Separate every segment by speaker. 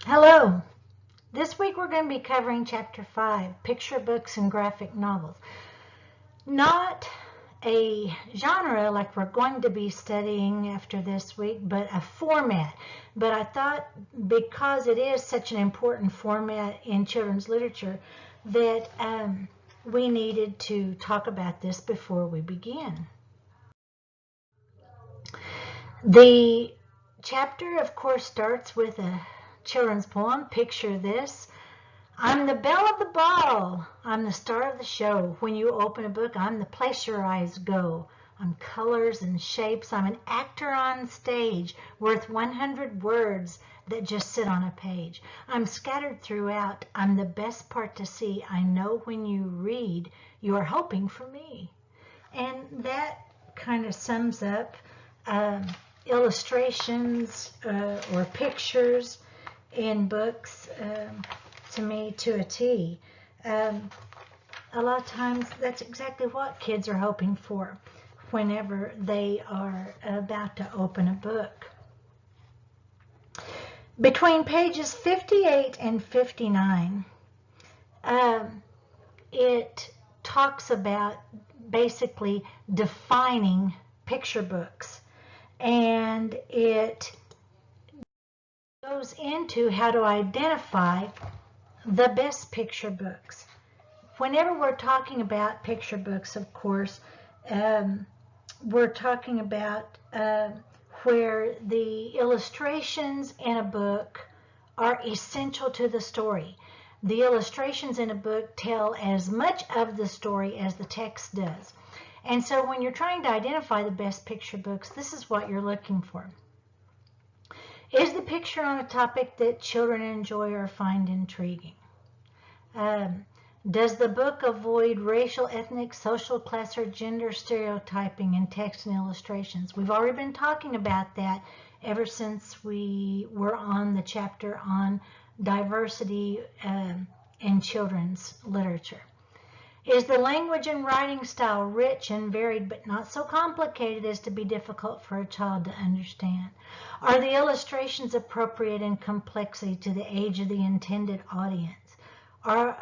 Speaker 1: Hello. This week we're going to be covering Chapter 5, Picture Books and Graphic Novels. Not a genre like we're going to be studying after this week, but a format. But I thought because it is such an important format in children's literature that we needed to talk about this before we begin. The chapter, of course, starts with a children's poem. Picture this. I'm the belle of the ball. I'm the star of the show. When you open a book, I'm the place your eyes go. I'm colors and shapes. I'm an actor on stage, worth 100 words that just sit on a page. I'm scattered throughout. I'm the best part to see. I know when you read, you are hoping for me. And that kind of sums up illustrations or pictures in books to me to a T. A lot of times that's exactly what kids are hoping for whenever they are about to open a book. Between pages 58 and 59, it talks about basically defining picture books, and it goes into how to identify the best picture books. Whenever we're talking about picture books, of course, we're talking about where the illustrations in a book are essential to the story. The illustrations in a book tell as much of the story as the text does. And so when you're trying to identify the best picture books, this is what you're looking for. Is the picture on a topic that children enjoy or find intriguing? Does the book avoid racial, ethnic, social, class, or gender stereotyping in text and illustrations? We've already been talking about that ever since we were on the chapter on diversity in children's literature. Is the language and writing style rich and varied but not so complicated as to be difficult for a child to understand? Are the illustrations appropriate in complexity to the age of the intended audience? Are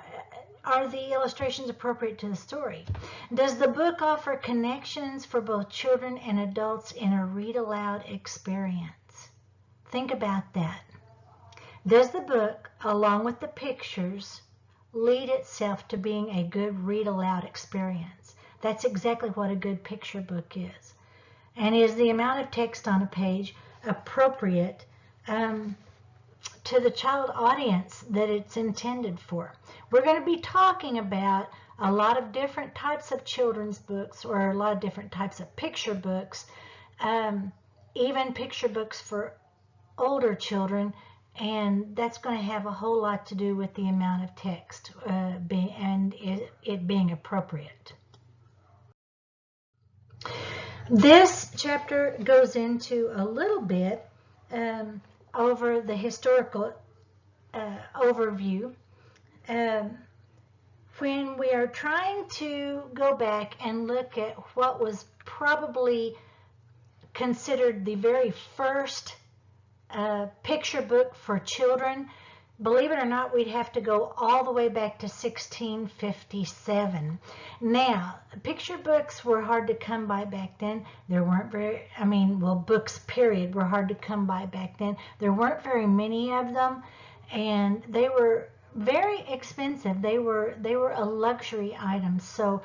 Speaker 1: the illustrations appropriate to the story? Does the book offer connections for both children and adults in a read-aloud experience? Think about that. Does the book, along with the pictures, lead itself to being a good read-aloud experience? That's exactly what a good picture book is. And is the amount of text on a page appropriate to the child audience that it's intended for? We're going to be talking about a lot of different types of children's books, or a lot of different types of picture books, even picture books for older children, and that's going to have a whole lot to do with the amount of text and it being appropriate. This chapter goes into a little bit over the historical overview. When we are trying to go back and look at what was probably considered the very first picture book for children, believe it or not, we'd have to go all the way back to 1657. Now, picture books were hard to come by back then. There weren't very, books period were hard to come by back then. There weren't very many of them, and they were very expensive. They were a luxury item, so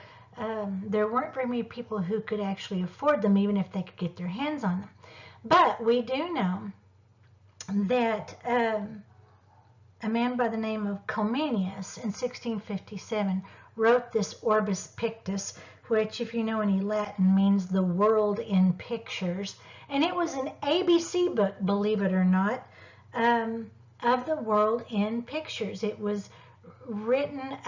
Speaker 1: there weren't very many people who could actually afford them, even if they could get their hands on them. But we do know that a man by the name of Comenius in 1657 wrote this Orbis Pictus, which, if you know any Latin, means the world in pictures. And it was an ABC book, believe it or not, of the world in pictures. It was written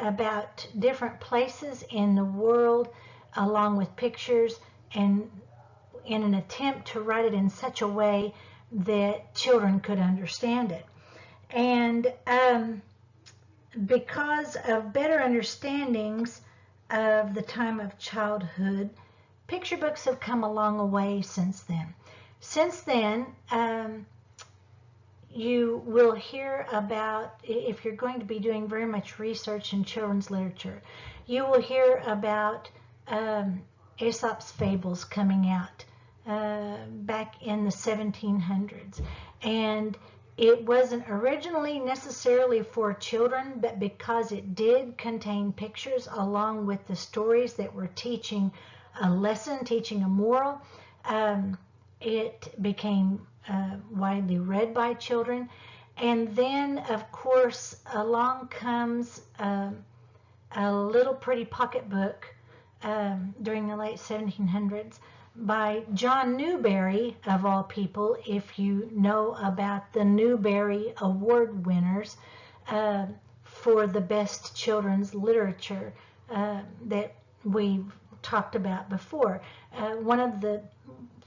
Speaker 1: about different places in the world along with pictures, and in an attempt to write it in such a way that children could understand it. And because of better understandings of the time of childhood, picture books have come a long way since then. Since then, you will hear about, if you're going to be doing very much research in children's literature, you will hear about Aesop's fables coming out back in the 1700s. And it wasn't originally necessarily for children, but because it did contain pictures along with the stories that were teaching a lesson, teaching a moral, it became widely read by children. And then, of course, along comes a little pretty pocketbook during the late 1700s by John Newbery, of all people, if you know about the Newbery Award winners for the best children's literature that we've talked about before. One of the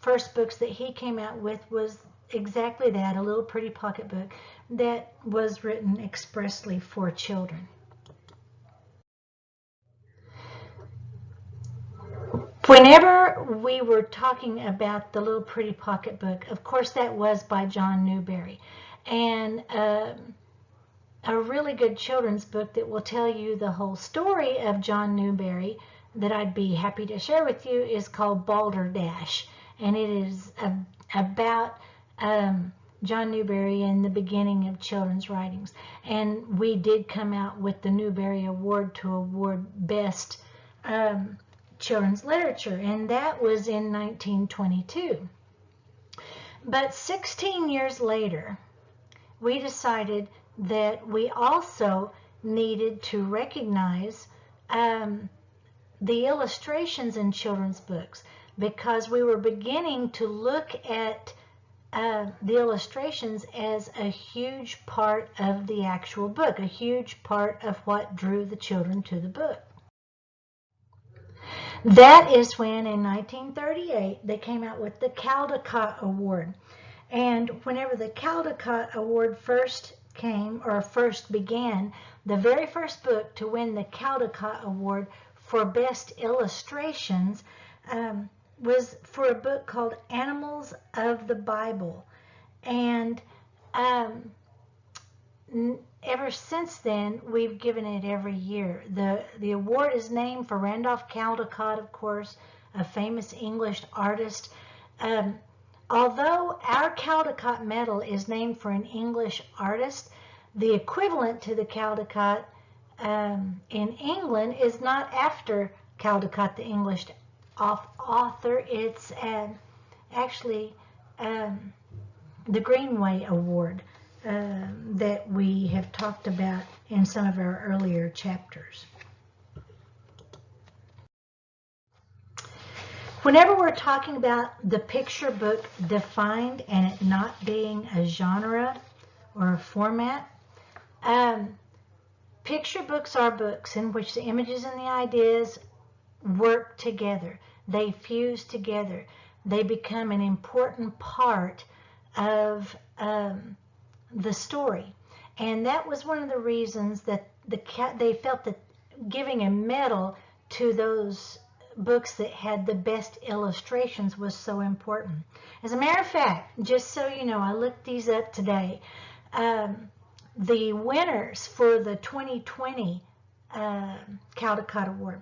Speaker 1: first books that he came out with was exactly that, a little pretty pocketbook that was written expressly for children. Whenever we were talking about the little pretty pocketbook, of course that was by John Newbery, and a really good children's book that will tell you the whole story of John Newbery that I'd be happy to share with you is called Balderdash, and it is about John Newbery in the beginning of children's writings. And we did come out with the Newbery Award to award best children's literature, and that was in 1922. But 16 years later, we decided that we also needed to recognize the illustrations in children's books, because we were beginning to look at the illustrations as a huge part of the actual book, a huge part of what drew the children to the book. That is when, in 1938, they came out with the Caldecott Award. And whenever the Caldecott Award first came, or first began, the very first book to win the Caldecott Award for Best Illustrations was for a book called Animals of the Bible. And ever since then, we've given it every year. The award is named for Randolph Caldecott, of course, a famous English artist. Although our Caldecott medal is named for an English artist, the equivalent to the Caldecott in England is not after Caldecott, the English author. It's actually the Greenway Award that we have talked about in some of our earlier chapters. Whenever we're talking about the picture book defined and it not being a genre or a format, picture books are books in which the images and the ideas work together. They fuse together. They become an important part of the story. And that was one of the reasons that they felt that giving a medal to those books that had the best illustrations was so important. As a matter of fact, just so you know, I looked these up today. The winners for the 2020 Caldecott Award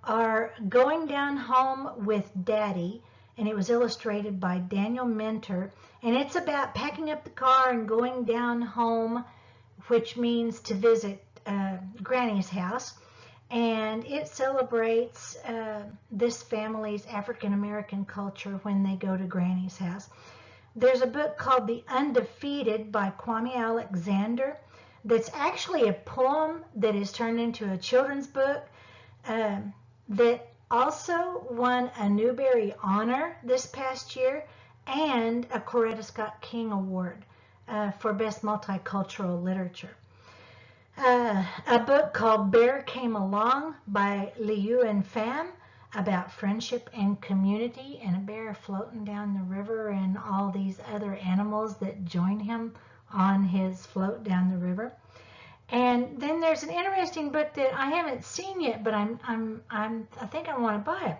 Speaker 1: are Going Down Home with Daddy, and it was illustrated by Daniel Mentor, and it's about packing up the car and going down home, which means to visit Granny's house, and it celebrates this family's African-American culture when they go to Granny's house. There's a book called The Undefeated by Kwame Alexander that's actually a poem that is turned into a children's book that also won a Newbery Honor this past year and a Coretta Scott King Award for Best Multicultural Literature. A book called Bear Came Along by Liu Pham about friendship and community, and a bear floating down the river and all these other animals that join him on his float down the river. And then there's an interesting book that I haven't seen yet, but I think I want to buy it.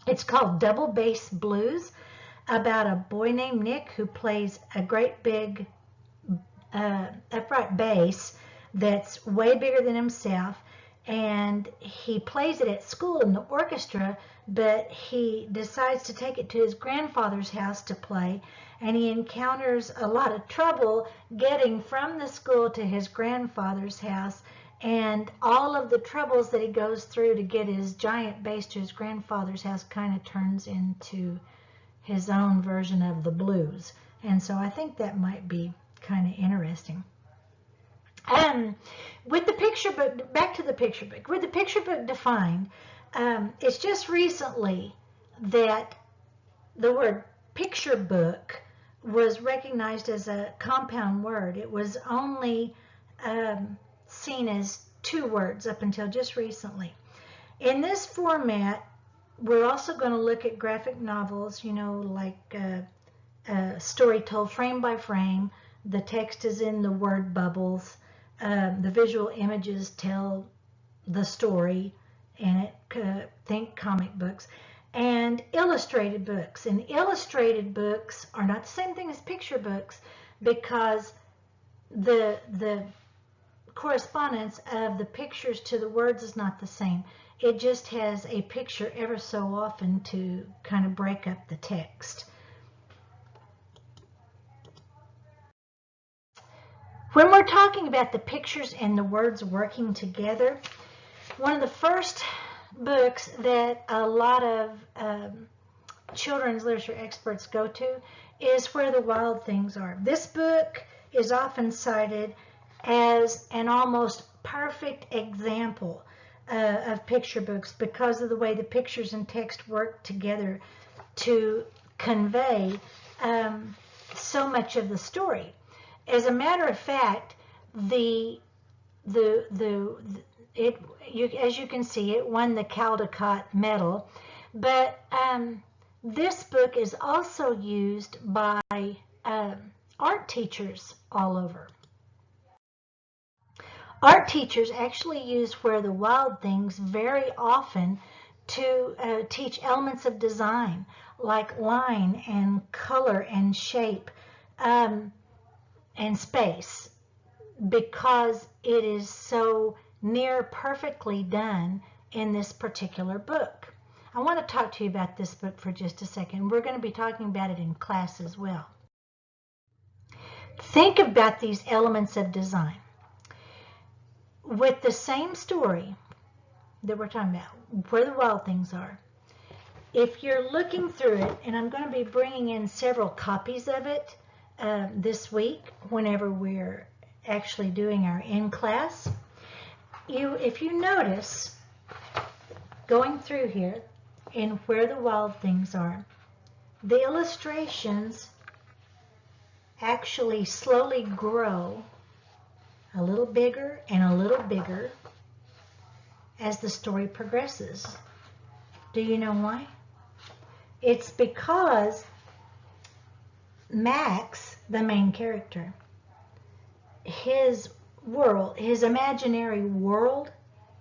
Speaker 1: It's called Double Bass Blues, about a boy named Nick who plays a great big upright bass that's way bigger than himself, and he plays it at school in the orchestra, but he decides to take it to his grandfather's house to play, and he encounters a lot of trouble getting from the school to his grandfather's house, and all of the troubles that he goes through to get his giant bass to his grandfather's house kind of turns into his own version of the blues. And so I think that might be kind of interesting. With the picture book, back to the picture book. With the picture book defined, it's just recently that the word picture book was recognized as a compound word. It was only seen as two words up until just recently. In this format, we're also going to look at graphic novels, you know, like a story told frame by frame. The text is in the word bubbles. The visual images tell the story, and think comic books. And illustrated books. And illustrated books are not the same thing as picture books, because the correspondence of the pictures to the words is not the same. It just has a picture ever so often to kind of break up the text. When we're talking about the pictures and the words working together, one of the first books that a lot of children's literature experts go to is Where the Wild Things Are. This book is often cited as an almost perfect example of picture books because of the way the pictures and text work together to convey so much of the story. As a matter of fact, as you can see, it won the Caldecott Medal, but this book is also used by art teachers all over. Art teachers actually use Where the Wild Things very often to teach elements of design, like line and color and shape and space, because it is so near perfectly done in this particular book. I want to talk to you about this book for just a second. We're going to be talking about it in class as well. Think about these elements of design. With the same story that we're talking about, Where the Wild Things Are, if you're looking through it, and I'm going to be bringing in several copies of it this week whenever we're actually doing our in-class, if you notice, going through here in Where the Wild Things Are, the illustrations actually slowly grow a little bigger and a little bigger as the story progresses. Do you know why? It's because Max, the main character, his world, his imaginary world,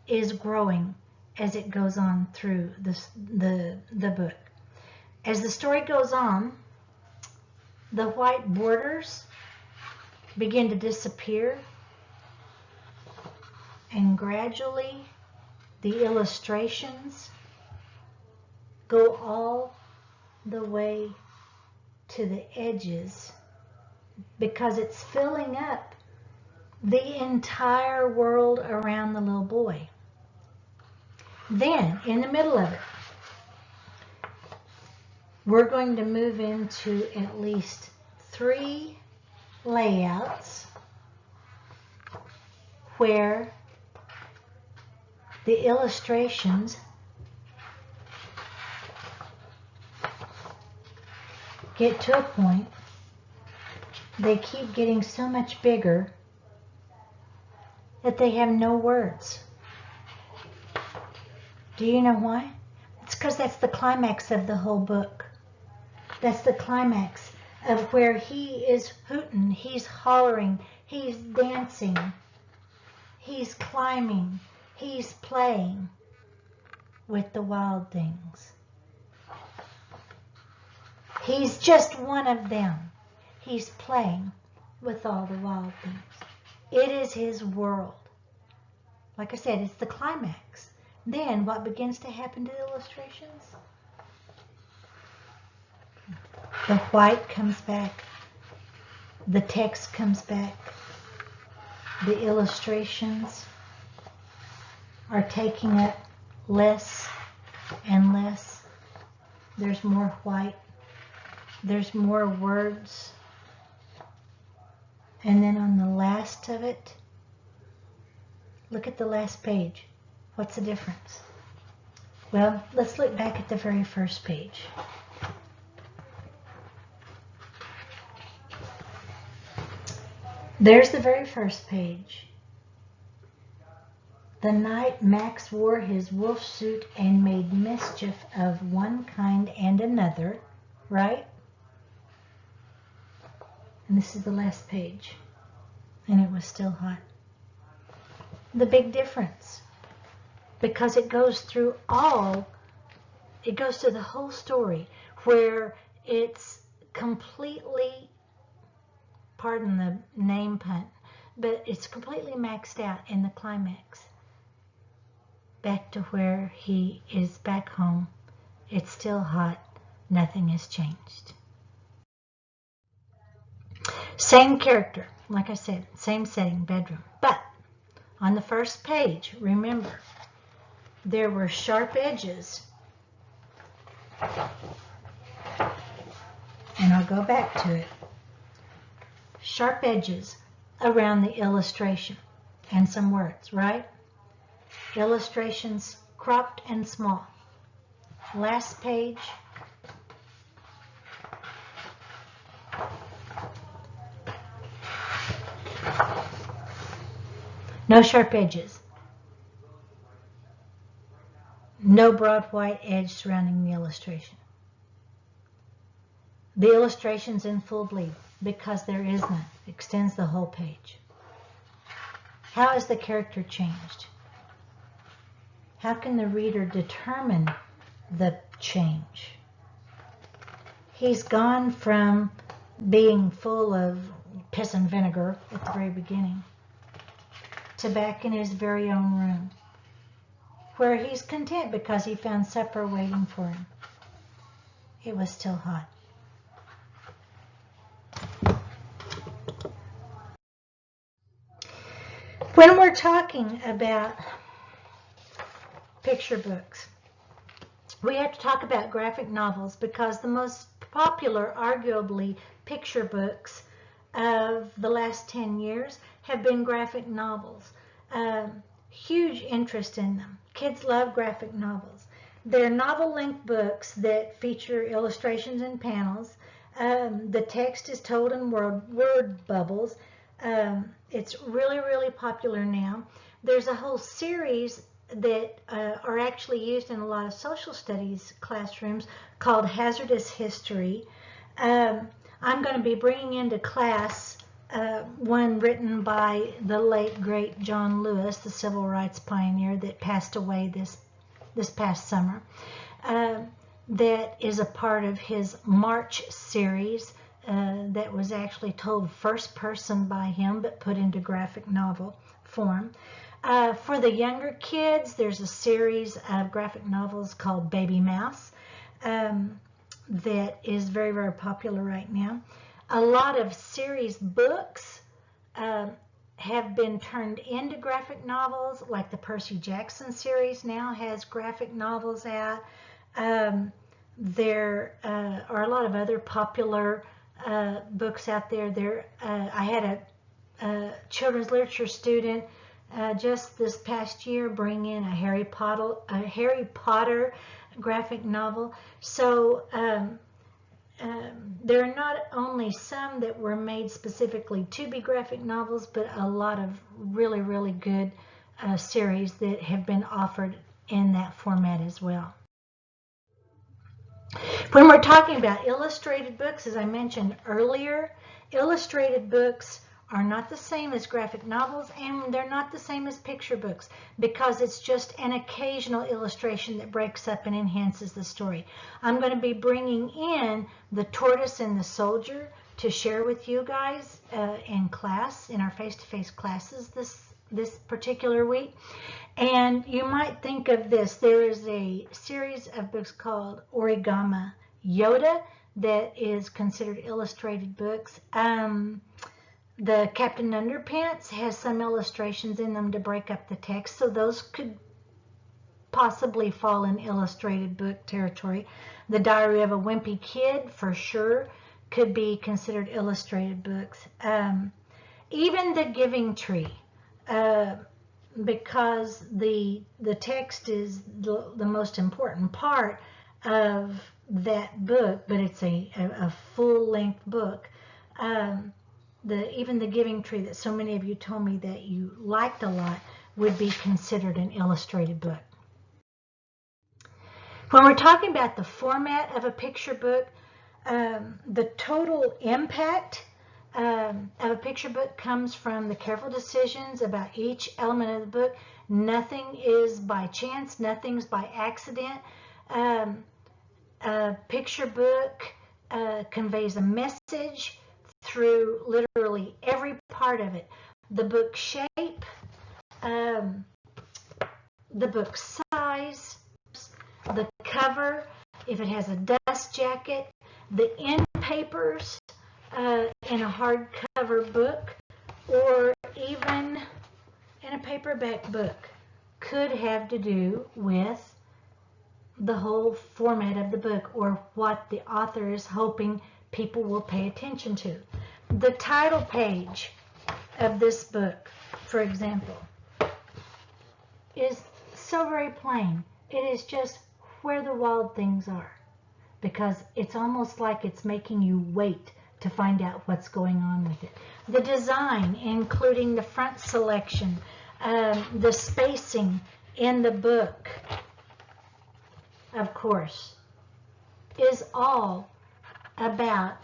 Speaker 1: is growing as it goes on through the book. As the story goes on, the white borders begin to disappear, and gradually the illustrations go all the way to the edges, because it's filling up the entire world around the little boy. Then, in the middle of it, we're going to move into at least 3 layouts where the illustrations get to a point, they keep getting so much bigger that they have no words. Do you know why? It's because that's the climax of the whole book. That's the climax of where he is hooting, he's hollering, he's dancing, he's climbing, he's playing with the wild things. He's just one of them. He's playing with all the wild things. It is his world. Like I said, it's the climax. Then what begins to happen to the illustrations? The white comes back. The text comes back. The illustrations are taking up less and less. There's more white. There's more words. And then on the last of it, look at the last page. What's the difference? Well, let's look back at the very first page. There's the very first page. The night Max wore his wolf suit and made mischief of one kind and another, right? And this is the last page. And it was still hot. The big difference, because it goes through the whole story, where it's completely, pardon the name pun, but it's completely maxed out in the climax. Back to where he is back home. It's still hot. Nothing has changed. Same character, like I said, same setting, bedroom. But on the first page, remember, there were sharp edges. And I'll go back to it. Sharp edges around the illustration and some words, right? Illustrations cropped and small. Last page. No sharp edges. No broad white edge surrounding the illustration. The illustration's in full bleed because there is none. It extends the whole page. How has the character changed? How can the reader determine the change? He's gone from being full of piss and vinegar at the very beginning to back in his very own room, where he's content because he found supper waiting for him. It was still hot. When we're talking about picture books, we have to talk about graphic novels because the most popular, arguably, picture books of the last 10 years have been graphic novels. Huge interest in them. Kids love graphic novels. They're novel-length books that feature illustrations and panels. The text is told in word bubbles. It's really, really popular now. There's a whole series that are actually used in a lot of social studies classrooms called Hazardous History. I'm going to be bringing into class one written by the late, great John Lewis, the civil rights pioneer that passed away this past summer. That is a part of his March series that was actually told first person by him but put into graphic novel form. For the younger kids, there's a series of graphic novels called Baby Mouse that is very, very popular right now. A lot of series books have been turned into graphic novels, like the Percy Jackson series now has graphic novels out. There are a lot of other popular books out there. I had a children's literature student just this past year bring in a Harry Potter graphic novel. So there are not only some that were made specifically to be graphic novels, but a lot of really, really good series that have been offered in that format as well. When we're talking about illustrated books, as I mentioned earlier, illustrated books are not the same as graphic novels, and they're not the same as picture books because it's just an occasional illustration that breaks up and enhances the story. I'm going to be bringing in The Tortoise and the Soldier to share with you guys in class, in our face-to-face classes this particular week. And you might think of this. There is a series of books called Origami Yoda that is considered illustrated books. The Captain Underpants has some illustrations in them to break up the text, so those could possibly fall in illustrated book territory. The Diary of a Wimpy Kid, for sure, could be considered illustrated books. Even The Giving Tree, because the text is the most important part of that book, but it's a full-length book. Even The Giving Tree, that so many of you told me that you liked a lot, would be considered an illustrated book. When we're talking about the format of a picture book, the total impact of a picture book comes from the careful decisions about each element of the book. Nothing is by chance, nothing's by accident. A picture book conveys a message through literally every part of it. The book shape, the book size, the cover, if it has a dust jacket, the end papers in a hardcover book, or even in a paperback book, could have to do with the whole format of the book or what the author is hoping people will pay attention to. The title page of this book, for example, is so very plain. It is just Where the Wild Things Are, because it's almost like it's making you wait to find out what's going on with it. The design, including the front selection, the spacing in the book, of course, is all about,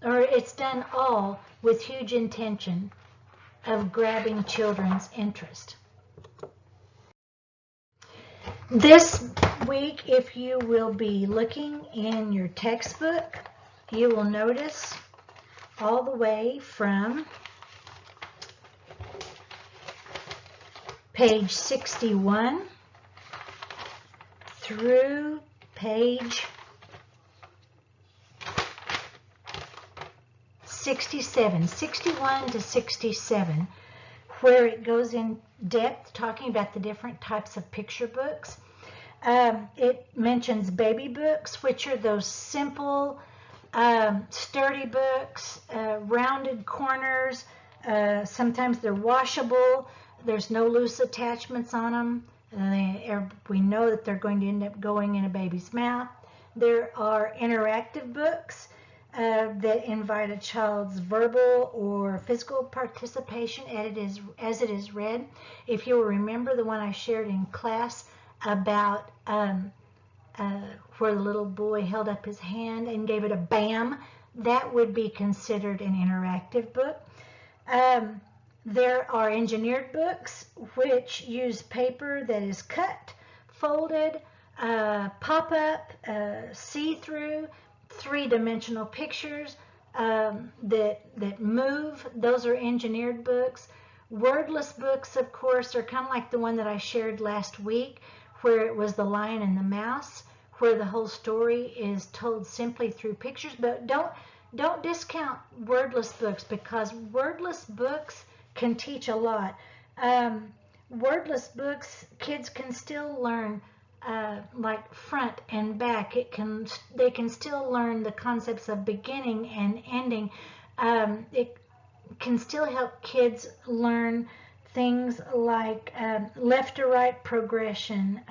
Speaker 1: or it's done all with huge intention of grabbing children's interest. This week, if you will be looking in your textbook, you will notice all the way from page 61 through page 67, 61 to 67, where it goes in depth talking about the different types of picture books. It mentions baby books, which are those simple, sturdy books, rounded corners. Sometimes they're washable. There's no loose attachments on them. We know that they're going to end up going in a baby's mouth. There are interactive books that invite a child's verbal or physical participation as it is read. If you'll remember the one I shared in class about where the little boy held up his hand and gave it a bam, that would be considered an interactive book. There are engineered books which use paper that is cut, folded, pop-up, see-through, three-dimensional pictures that move. Those are engineered books. Wordless books, of course, are kind of like the one that I shared last week, where it was The Lion and the Mouse, where the whole story is told simply through pictures. But don't discount wordless books, because wordless books can teach a lot. Wordless books, kids can still learn like front and back. They can still learn the concepts of beginning and ending. It can still help kids learn things like left to right progression,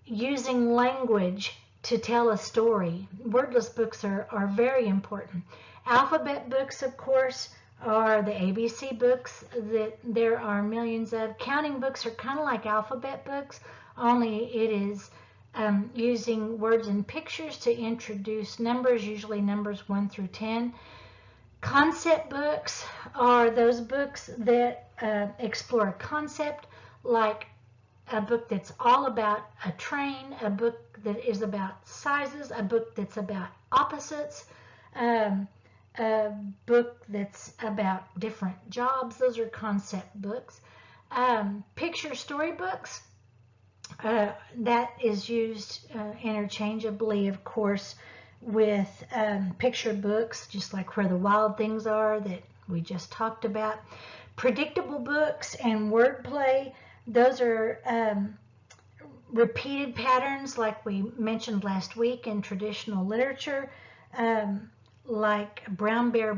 Speaker 1: using language to tell a story. Wordless books are very important. Alphabet books, of course, are the ABC books that there are millions of. Counting books are kind of like alphabet books, only it is using words and pictures to introduce numbers, usually numbers 1 through 10. Concept books are those books that explore a concept, like a book that's all about a train, a book that is about sizes, a book that's about opposites. a book that's about different jobs. Those are concept books. Picture storybooks, that is used interchangeably, of course, with picture books, just like Where the Wild Things Are that we just talked about. Predictable books and wordplay, those are repeated patterns like we mentioned last week in traditional literature, like brown bear,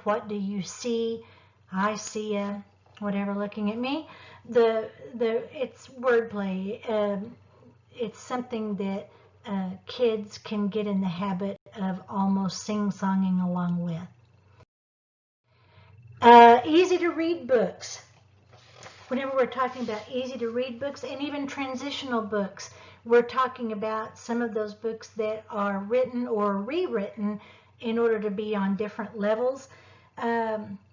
Speaker 1: what do you see? I see a whatever looking at me. It's wordplay. It's something that kids can get in the habit of almost sing-songing along with. Easy to read books. Whenever we're talking about easy to read books and even transitional books, we're talking about some of those books that are written or rewritten in order to be on different levels.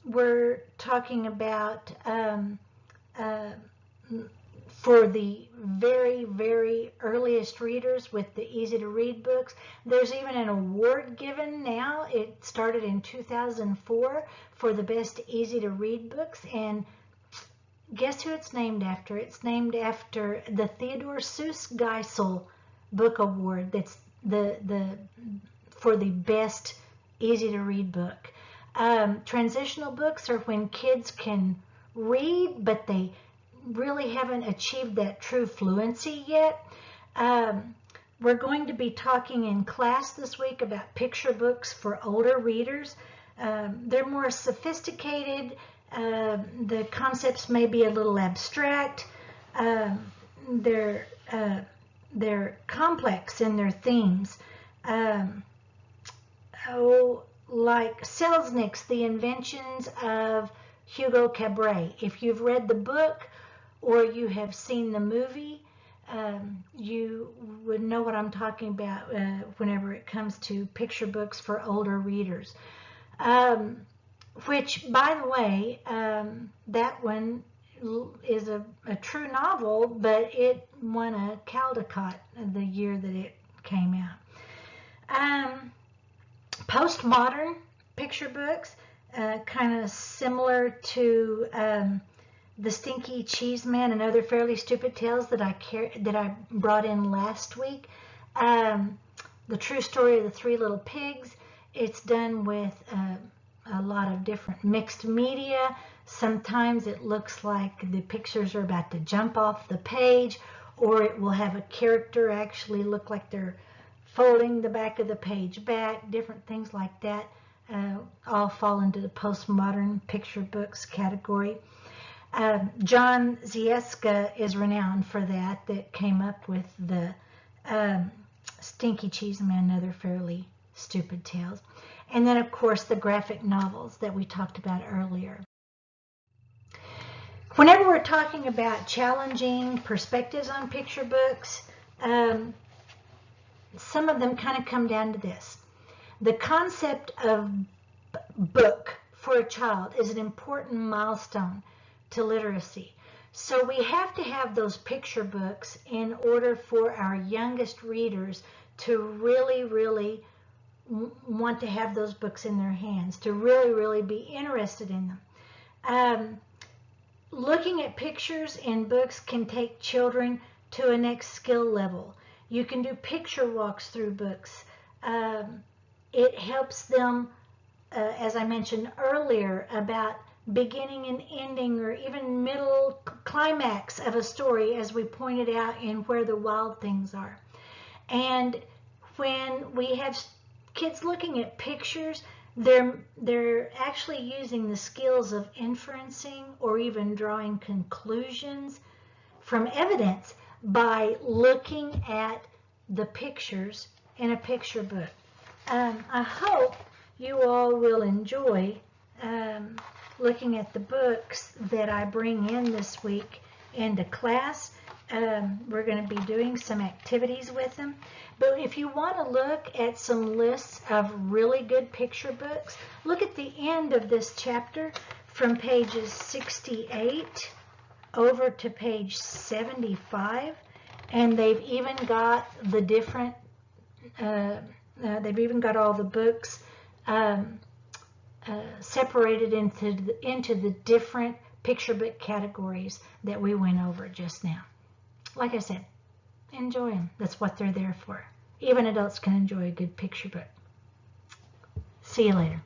Speaker 1: We're talking about for the very, very earliest readers with the easy to read books. There's even an award given now. It started in 2004 for the best easy to read books, and guess who it's named after? It's named after the Theodore Seuss Geisel Book Award. That's for the best easy to read book. Transitional books are when kids can read, but they really haven't achieved that true fluency yet. We're going to be talking in class this week about picture books for older readers. They're more sophisticated. The concepts may be a little abstract. They're complex in their themes. Like Selznick's The Inventions of Hugo Cabret. If you've read the book or you have seen the movie, you would know what I'm talking about whenever it comes to picture books for older readers. Which, by the way, that one is a true novel, but it won a Caldecott the year that it came out. Postmodern picture books, kind of similar to The Stinky Cheese Man and Other Fairly Stupid Tales that I brought in last week. The True Story of the Three Little Pigs. It's done with a lot of different mixed media. Sometimes it looks like the pictures are about to jump off the page, or it will have a character actually look like they're folding the back of the page back. Different things like that all fall into the postmodern picture books category. John Zieska is renowned for that came up with the Stinky Cheese Man and Other Fairly Stupid Tales. And then, of course, the graphic novels that we talked about earlier. Whenever we're talking about challenging perspectives on picture books, some of them kind of come down to this. The concept of book for a child is an important milestone to literacy. So we have to have those picture books in order for our youngest readers to really, really want to have those books in their hands, to really, really be interested in them. Looking at pictures in books can take children to a next skill level. You can do picture walks through books. It helps them, as I mentioned earlier, about beginning and ending or even middle climax of a story, as we pointed out in Where the Wild Things Are. And when we have kids looking at pictures, they're actually using the skills of inferencing or even drawing conclusions from evidence by looking at the pictures in a picture book. I hope you all will enjoy looking at the books that I bring in this week into class. We're going to be doing some activities with them. But if you want to look at some lists of really good picture books, look at the end of this chapter from pages 68 over to page 75. And they've even got the different, they've even got all the books separated into the different picture book categories that we went over just now. Like I said, enjoy them. That's what they're there for. Even adults can enjoy a good picture book. See you later.